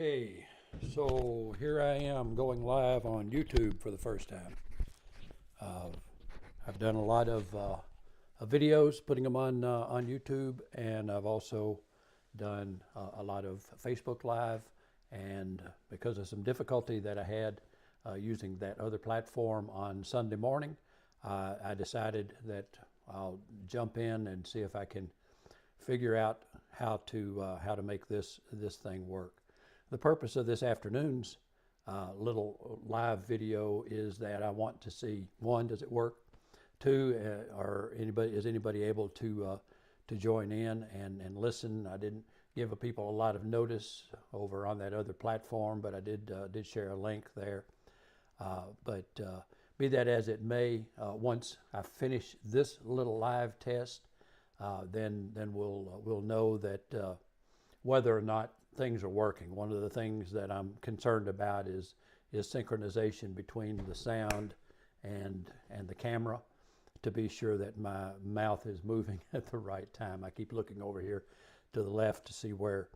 Hey, so here I am going live on YouTube for the first time. Uh, I've done a lot of videos, putting them on YouTube, and I've also done a lot of Facebook Live. And because of some difficulty that I had using that other platform on Sunday morning, I decided that I'll jump in and see if I can figure out how to make this thing work. The purpose of this afternoon's little live video is that I want to see, one, does it work? Two, is anybody able to join in and listen? I didn't give people a lot of notice over on that other platform, but I did share a link there. But be that as it may, once I finish this little live test, then we'll know that whether or not things are working. One of the things that I'm concerned about is synchronization between the sound and the camera, to be sure that my mouth is moving at the right time. I keep looking over here to the left to see where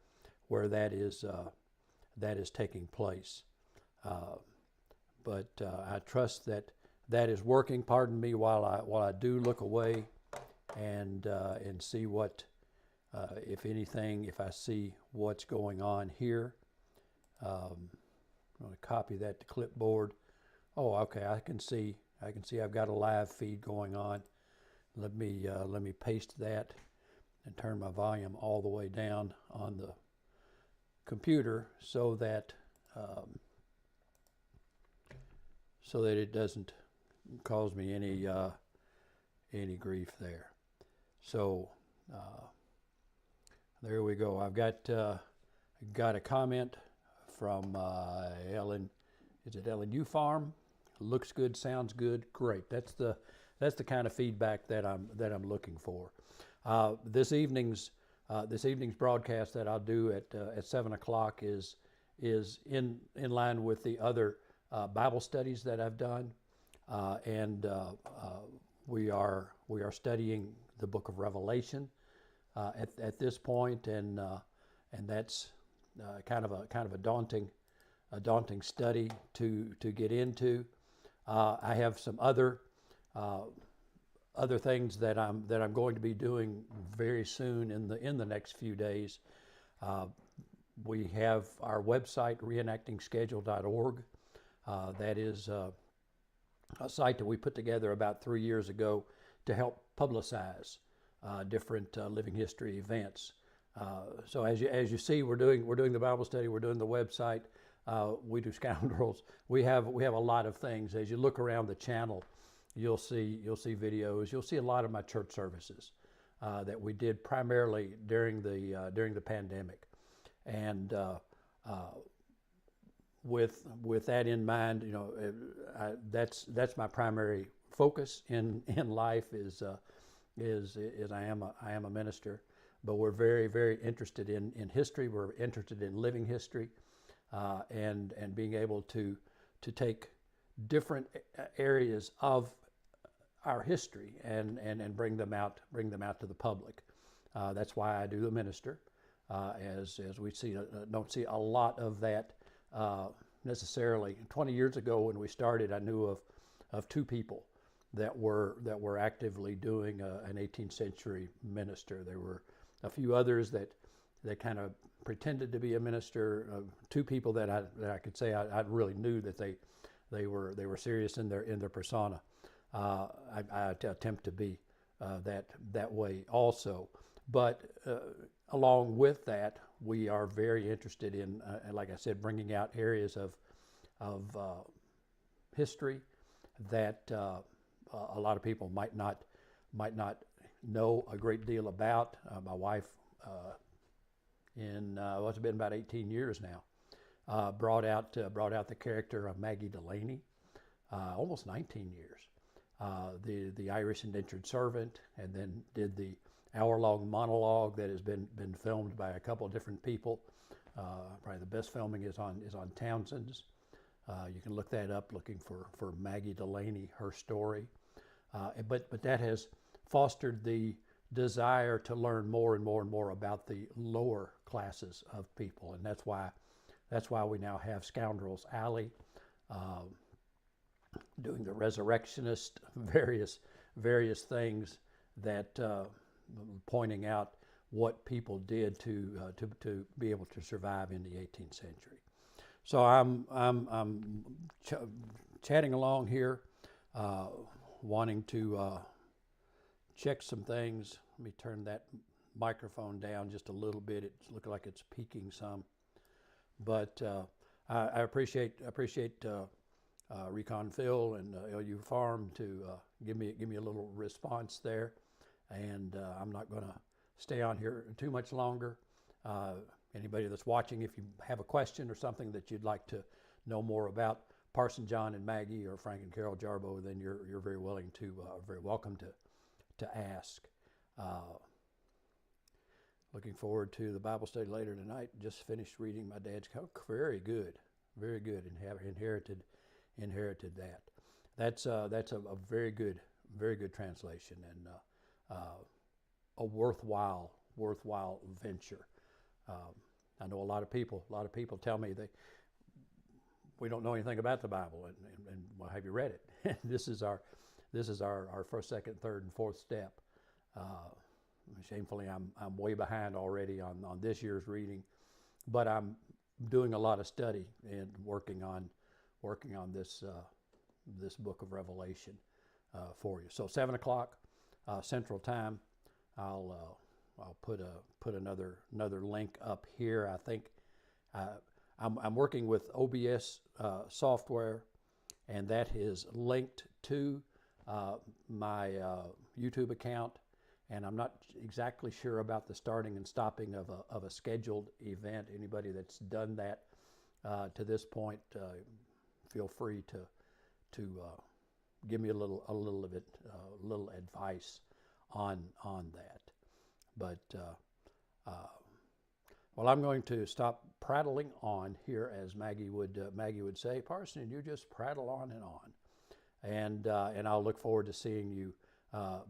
that is taking place. But I trust that that is working. Pardon me while I do look away and see what, if anything, if I see what's going on here. I'm going to copy that to clipboard. Oh, okay, I can see I've got a live feed going on. Let me paste that and turn my volume all the way down on the computer so that it doesn't cause me any grief there. So there we go. I've got a comment from Ellen. Is it Ellen U Farm? Looks good, sounds good, great. That's the kind of feedback that I'm looking for. This evening's broadcast that I'll do at 7 o'clock is in line with the other Bible studies that I've done, and we are studying the book of Revelation at this point, and that's kind of a daunting study to get into. I have some other things that I'm going to be doing very soon in the next few days. We have our website, reenactingschedule.org. That is a site that we put together about 3 years ago to help publicize different living history events. So as you see, we're doing the Bible study, we're doing the website, we do scoundrels. We have a lot of things. As you look around the channel, you'll see videos. You'll see a lot of my church services that we did primarily during the pandemic, and with that in mind, that's my primary focus in life is I am a minister, but we're very, very interested in history. We're interested in living history, and being able to take different areas of our history and bring them out to the public. That's why I do the minister, as we don't see a lot of that necessarily. 20 years ago when we started, I knew of two people that were actively doing an 18th century minister. There were a few others that kind of pretended to be a minister. Two people that I could say I really knew that they were serious in their persona. I attempt to be that way also, but along with that, we are very interested in, like I said, bringing out areas of history that a lot of people might not know a great deal about. My wife, it's been about 18 years now, brought out the character of Maggie Delaney, almost 19 years. The Irish indentured servant, and then did the hour-long monologue that has been filmed by a couple of different people. Probably the best filming is on Townsend's. You can look that up, looking for Maggie Delaney, her story. But that has fostered the desire to learn more and more and more about the lower classes of people, and that's why That's why we now have Scoundrels Alley, doing the resurrectionist, various things that pointing out what people did to be able to survive in the 18th century. So I'm chatting along here, wanting to check some things. Let me turn that microphone down just a little bit. It looks like it's peaking some, but I appreciate Recon Phil and LU Farm to give me a little response there, and I'm not going to stay on here too much longer. Anybody that's watching, if you have a question or something that you'd like to know more about Parson John and Maggie or Frank and Carol Jarbo, then you're very welcome to ask. Looking forward to the Bible study later tonight. Just finished reading my dad's book. Very good, and have inherited that. That's a very good translation, and a worthwhile venture. I know a lot of people tell me we don't know anything about the Bible, and well, have you read it? This is our first, second, third, and fourth step. Shamefully, I'm way behind already on this year's reading, but I'm doing a lot of study and working on this book of Revelation for you. So 7 o'clock Central Time. I'll put another link up here. I think I'm working with OBS software, and that is linked to my YouTube account. And I'm not exactly sure about the starting and stopping of a scheduled event. Anybody that's done that to this point, feel free to give me a little advice on that. But well, I'm going to stop prattling on here, as Maggie would say. Parson, you just prattle on and on, and I'll look forward to seeing you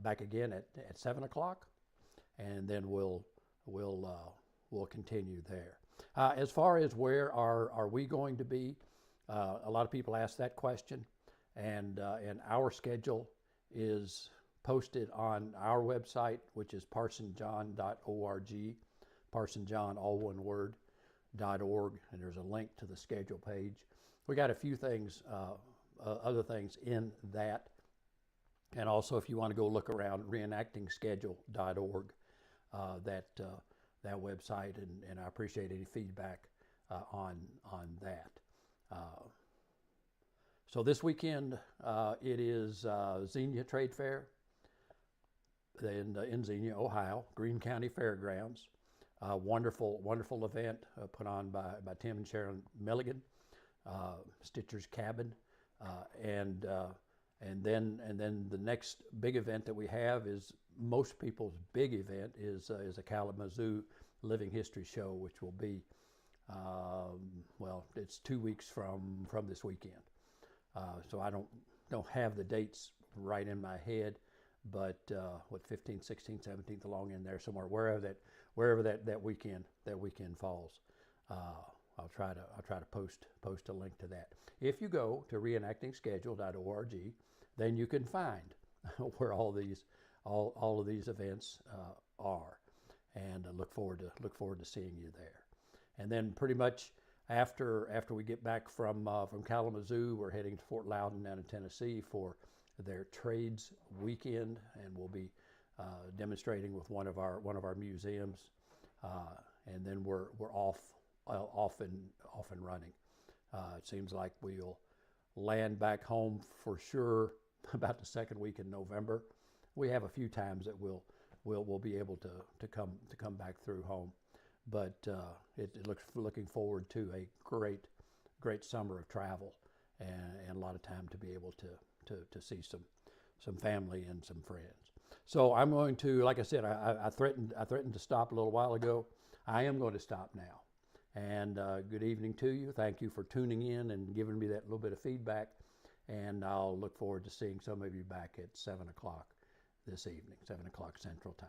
back again at 7 o'clock, and then we'll continue there. As far as where are we going to be, a lot of people ask that question, and our schedule is posted on our website, which is parsonjohn.org, parsonjohn, all one word, .org, and there's a link to the schedule page. We got a few things, other things in that. And also, if you want to go look around, reenactingschedule.org, that website, and I appreciate any feedback on that. So this weekend, it is Xenia Trade Fair in Xenia, Ohio, Greene County Fairgrounds. Wonderful event put on by Tim and Sharon Milligan, Stitcher's Cabin, and then the next big event that we have is most people's big event is a Kalamazoo Living History Show, which will be well, it's 2 weeks from this weekend. So I don't have the dates right in my head, but what 15th, 16th, 17th, along in there somewhere, wherever that weekend falls. I'll try to post a link to that. If you go to reenactingschedule.org, then you can find where all of these events are, and look forward to seeing you there. And then pretty much after we get back from Kalamazoo, we're heading to Fort Loudon down in Tennessee for their trades weekend, and we'll be demonstrating with one of our museums, and then we're off and running. It seems like we'll land back home for sure about the second week in November. We have a few times that we'll be able to come back through home, but it looking forward to a great summer of travel, and a lot of time to be able to see some family and some friends. So I'm going to, like I said, I threatened to stop a little while ago. I am going to stop now. And good evening to you. Thank you for tuning in and giving me that little bit of feedback. And I'll look forward to seeing some of you back at 7 o'clock this evening, 7 o'clock Central Time.